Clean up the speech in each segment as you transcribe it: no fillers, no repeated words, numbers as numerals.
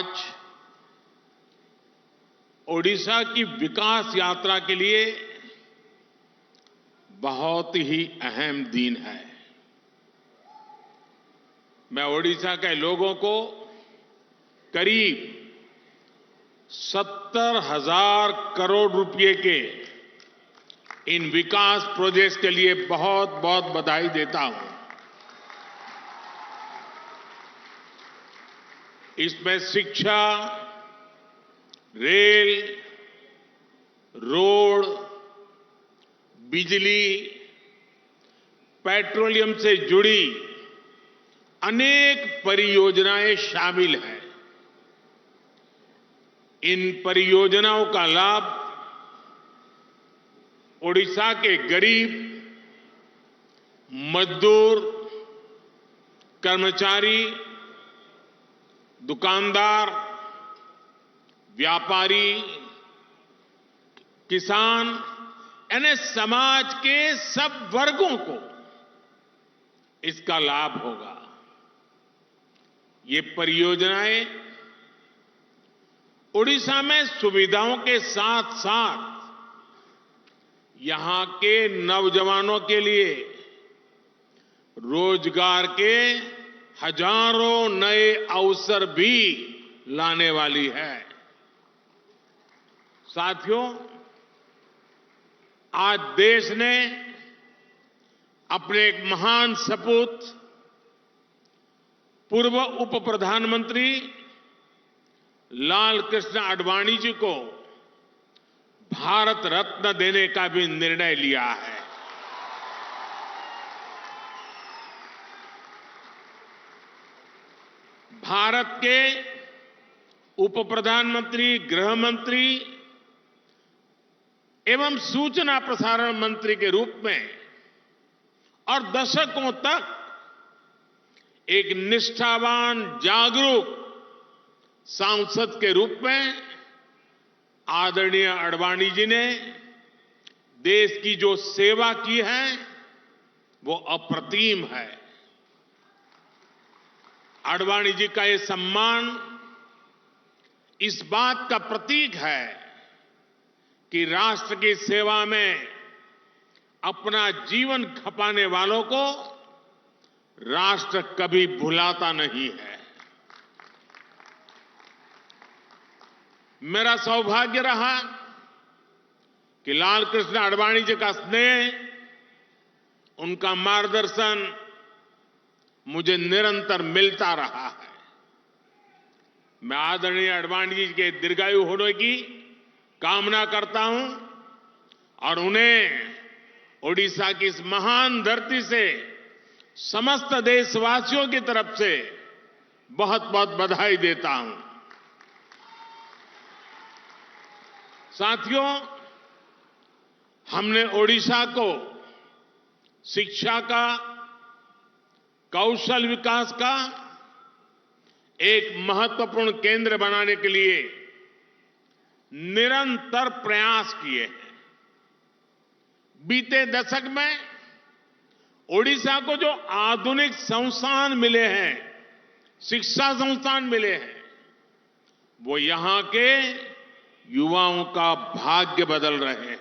आज ओडिशा की विकास यात्रा के लिए बहुत ही अहम दिन है। मैं ओडिशा के लोगों को करीब 70,000 करोड़ रुपए के इन विकास प्रोजेक्ट्स के लिए बहुत बहुत बधाई देता हूं। इसमें शिक्षा, रेल, रोड, बिजली, पेट्रोलियम से जुड़ी अनेक परियोजनाएं शामिल हैं। इन परियोजनाओं का लाभ ओडिशा के गरीब, मजदूर, कर्मचारी, दुकानदार, व्यापारी, किसान यानी समाज के सब वर्गों को इसका लाभ होगा। ये परियोजनाएं ओडिशा में सुविधाओं के साथ साथ यहां के नौजवानों के लिए रोजगार के हजारों नए अवसर भी लाने वाली है। साथियों, आज देश ने अपने एक महान सपूत पूर्व उप प्रधानमंत्री लाल कृष्ण आडवाणी जी को भारत रत्न देने का भी निर्णय लिया है। भारत के उप प्रधानमंत्री, गृह मंत्री एवं सूचना प्रसारण मंत्री के रूप में और दशकों तक एक निष्ठावान, जागरूक सांसद के रूप में आदरणीय आडवाणी जी ने देश की जो सेवा की है वो अप्रतिम है। आडवाणी जी का ये सम्मान इस बात का प्रतीक है कि राष्ट्र की सेवा में अपना जीवन खपाने वालों को राष्ट्र कभी भुलाता नहीं है। मेरा सौभाग्य रहा कि लाल कृष्ण आडवाणी जी का स्नेह, उनका मार्गदर्शन मुझे निरंतर मिलता रहा है। मैं आदरणीय आडवाणी जी के दीर्घायु होने की कामना करता हूं और उन्हें ओडिशा की इस महान धरती से समस्त देशवासियों की तरफ से बहुत बहुत बधाई देता हूं। साथियों, हमने ओडिशा को शिक्षा का, कौशल विकास का एक महत्वपूर्ण केंद्र बनाने के लिए निरंतर प्रयास किए हैं। बीते दशक में ओडिशा को जो आधुनिक संस्थान मिले हैं, शिक्षा संस्थान मिले हैं, वो यहां के युवाओं का भाग्य बदल रहे हैं।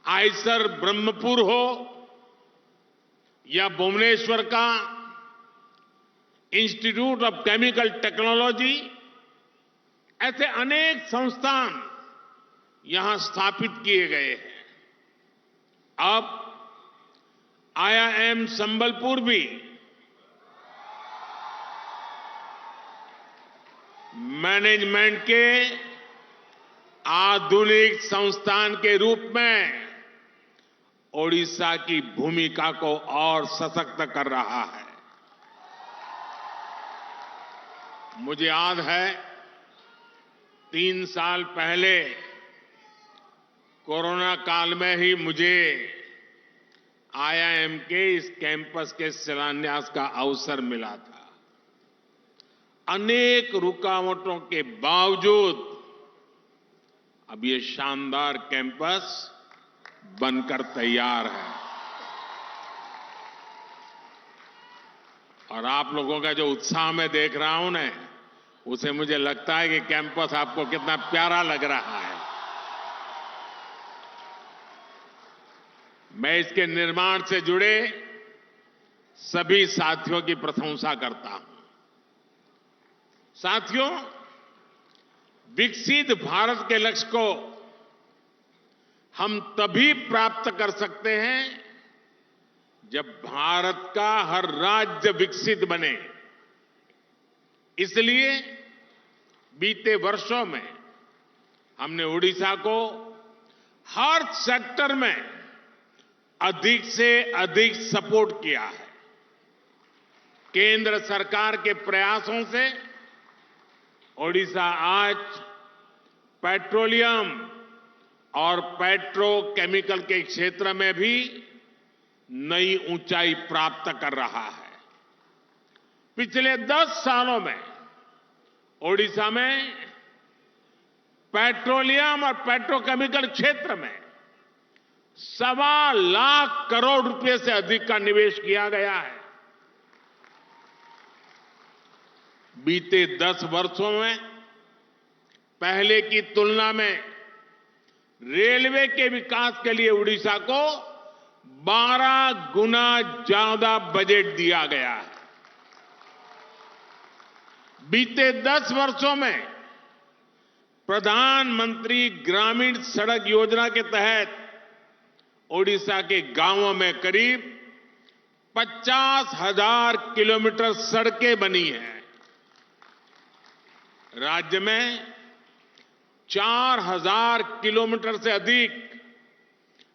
आयसर ब्रह्मपुर हो या भुवनेश्वर का इंस्टीट्यूट ऑफ केमिकल टेक्नोलॉजी, ऐसे अनेक संस्थान यहां स्थापित किए गए हैं। अब IIM संबलपुर भी मैनेजमेंट के आधुनिक संस्थान के रूप में ओडिशा की भूमिका को और सशक्त कर रहा है। मुझे याद है 3 साल पहले कोरोना काल में ही मुझे IIM के इस कैंपस के शिलान्यास का अवसर मिला था। अनेक रुकावटों के बावजूद अब ये शानदार कैंपस बनकर तैयार है। और आप लोगों का जो उत्साह मैं देख रहा हूं ना, उसे मुझे लगता है कि कैंपस आपको कितना प्यारा लग रहा है। मैं इसके निर्माण से जुड़े सभी साथियों की प्रशंसा करता हूं। साथियों, विकसित भारत के लक्ष्य को हम तभी प्राप्त कर सकते हैं जब भारत का हर राज्य विकसित बने। इसलिए बीते वर्षों में हमने ओडिशा को हर सेक्टर में अधिक से अधिक सपोर्ट किया है। केंद्र सरकार के प्रयासों से ओडिशा आज पेट्रोलियम और पेट्रोकेमिकल के क्षेत्र में भी नई ऊंचाई प्राप्त कर रहा है। पिछले 10 सालों में ओडिशा में पेट्रोलियम और पेट्रोकेमिकल क्षेत्र में 1.25 लाख करोड़ रुपए से अधिक का निवेश किया गया है। बीते 10 वर्षों में पहले की तुलना में रेलवे के विकास के लिए उड़ीसा को 12 गुना ज्यादा बजट दिया गया है। बीते 10 वर्षों में प्रधानमंत्री ग्रामीण सड़क योजना के तहत ओडिशा के गांवों में करीब 50,000 किलोमीटर सड़कें बनी हैं। राज्य में 4,000 किलोमीटर से अधिक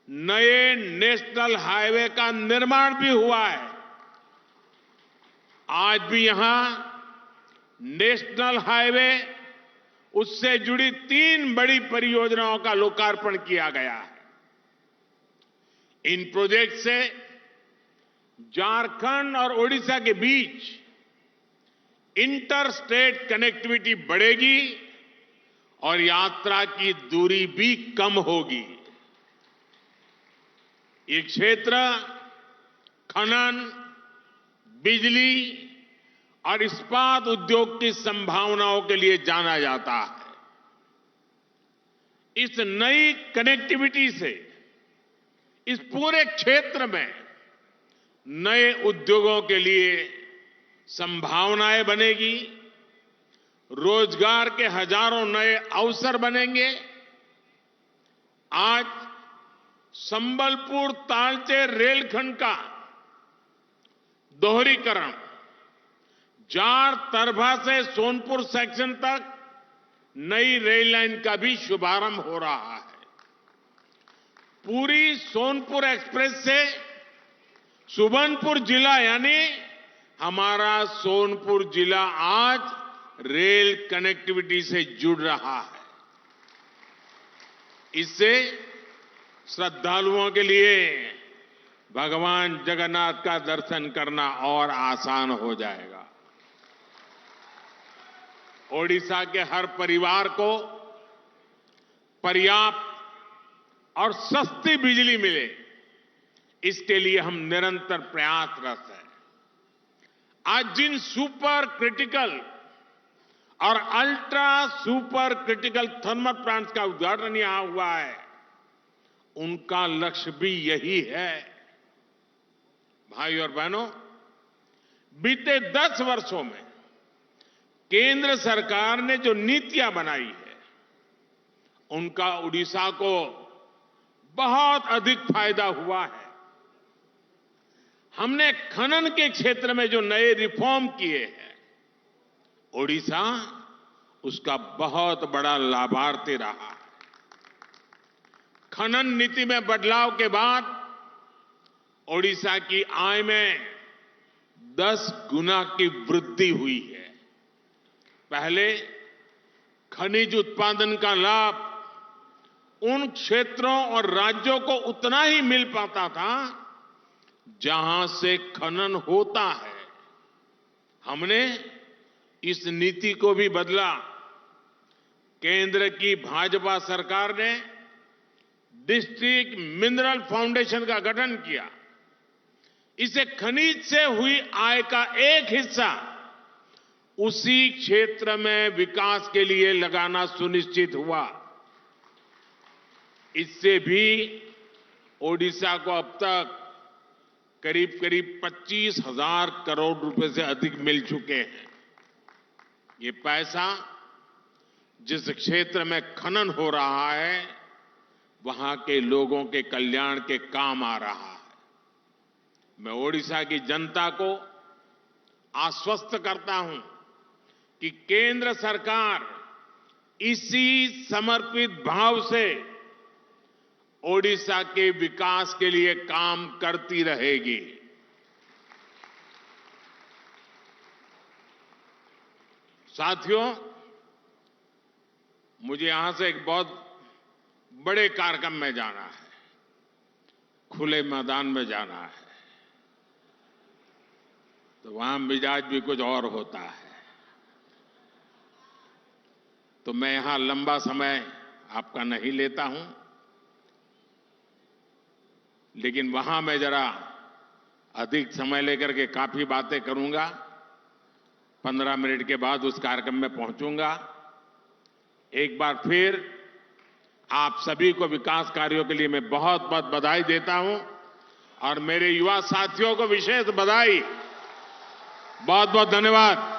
नए नेशनल हाईवे का निर्माण भी हुआ है। आज भी यहां नेशनल हाईवे, उससे जुड़ी 3 बड़ी परियोजनाओं का लोकार्पण किया गया है। इन प्रोजेक्ट से झारखंड और ओडिशा के बीच इंटर स्टेट कनेक्टिविटी बढ़ेगी और यात्रा की दूरी भी कम होगी। ये क्षेत्र खनन, बिजली और इस्पात उद्योग की संभावनाओं के लिए जाना जाता है। इस नई कनेक्टिविटी से इस पूरे क्षेत्र में नए उद्योगों के लिए संभावनाएं बनेगी, रोजगार के हजारों नए अवसर बनेंगे। आज संबलपुर तालचेर रेलखंड का दोहरीकरण, जार तरभा से सोनपुर सेक्शन तक नई रेल लाइन का भी शुभारंभ हो रहा है। पूरी सोनपुर एक्सप्रेस से सुबर्णपुर जिला, यानी हमारा सोनपुर जिला आज रेल कनेक्टिविटी से जुड़ रहा है। इससे श्रद्धालुओं के लिए भगवान जगन्नाथ का दर्शन करना और आसान हो जाएगा। ओडिशा के हर परिवार को पर्याप्त और सस्ती बिजली मिले, इसके लिए हम निरंतर प्रयासरत हैं। आज जिन सुपर क्रिटिकल और ultra super critical thermal plants का उद्घाटन यहां हुआ है, उनका लक्ष्य भी यही है। भाई और बहनों, बीते 10 वर्षों में केंद्र सरकार ने जो नीतियां बनाई है, उनका उड़ीसा को बहुत अधिक फायदा हुआ है। हमने खनन के क्षेत्र में जो नए रिफॉर्म किए हैं, ओडिशा उसका बहुत बड़ा लाभार्थी रहा है। खनन नीति में बदलाव के बाद ओडिशा की आय में 10 गुना की वृद्धि हुई है। पहले खनिज उत्पादन का लाभ उन क्षेत्रों और राज्यों को उतना ही मिल पाता था जहां से खनन होता है। हमने इस नीति को भी बदला। केंद्र की भाजपा सरकार ने डिस्ट्रिक्ट मिनरल फाउंडेशन का गठन किया। इसे खनिज से हुई आय का एक हिस्सा उसी क्षेत्र में विकास के लिए लगाना सुनिश्चित हुआ। इससे भी ओडिशा को अब तक करीब करीब 25,000 करोड़ रुपए से अधिक मिल चुके हैं। ये पैसा जिस क्षेत्र में खनन हो रहा है वहां के लोगों के कल्याण के काम आ रहा है। मैं ओडिशा की जनता को आश्वस्त करता हूं कि केंद्र सरकार इसी समर्पित भाव से ओडिशा के विकास के लिए काम करती रहेगी। साथियों, मुझे यहां से एक बहुत बड़े कार्यक्रम में जाना है, खुले मैदान में जाना है, तो वहां मिजाज भी कुछ और होता है। तो मैं यहां लंबा समय आपका नहीं लेता हूं, लेकिन वहां मैं जरा अधिक समय लेकर के काफी बातें करूंगा। 15 मिनट के बाद उस कार्यक्रम में पहुंचूंगा। एक बार फिर आप सभी को विकास कार्यों के लिए मैं बहुत बहुत बधाई देता हूं और मेरे युवा साथियों को विशेष बधाई। बहुत बहुत धन्यवाद।